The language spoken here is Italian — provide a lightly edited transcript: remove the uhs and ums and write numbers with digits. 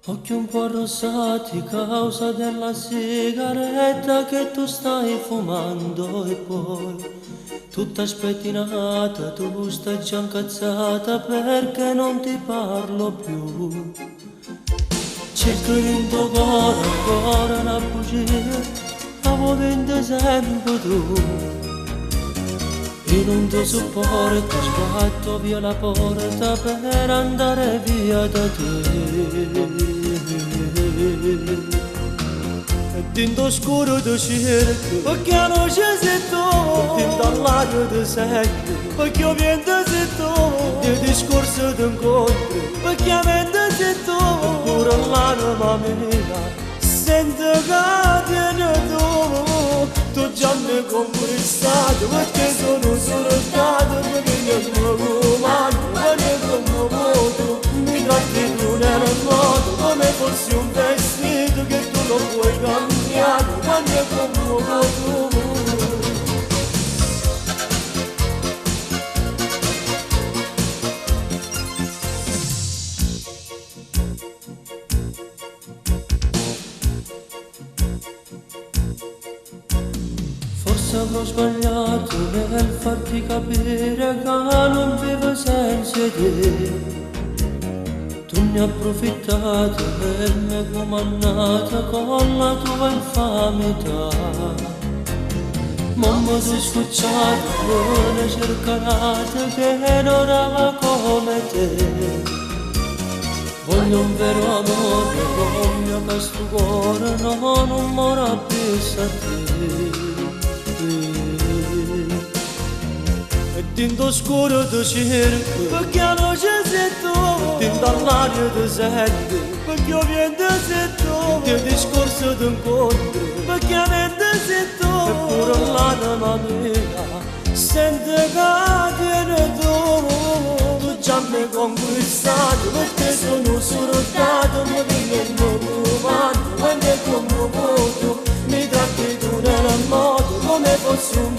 Occhi un po' rossati causa della sigaretta che tu stai fumando e poi tutta spettinata tu stai già incazzata perché non ti parlo più. Cerco in tuo cuore ancora una bugia, avevo vinto sempre tu. In un tuo supporto sbatto via la porta per andare via da te. E tinto scuro ti cerco, perché la luce sei tu. E tinto all'aria ti sento, perché io viento sei tu. E di discorso ti incontro, perché la mente sei tu. E pure l'anima mia, sento che tieni tu. Tu già mi hai conquistato, perché sono stato, perché mi comando, perché come voto. Mi tratti tu nel modo, come fossi un vestito che tu non puoi cambiare, quando è come voto. Forse avrò sbagliato nel farti capire che non vivo senza te. Tu ne hai approfittato e mi hai comandata con la tua infamità. Mamma tu scocciato, buone cercate che non ama come te. Voglio un vero amore, voglio che sto cuore non muore più a te. E tinto scuro ti cerco, perché la luce sei tu. E tinto all'aria ti sento, perché io viento sei tu. E di discorso ti incontro, perché la mente sei tu. E pure l'anima mia, sente che tieni tu. Tu già mi hai conquistato, perché sono sfruttato. Mi viene il mio comando, quando è come voto. Mi tratti tu nel modo, come fossi un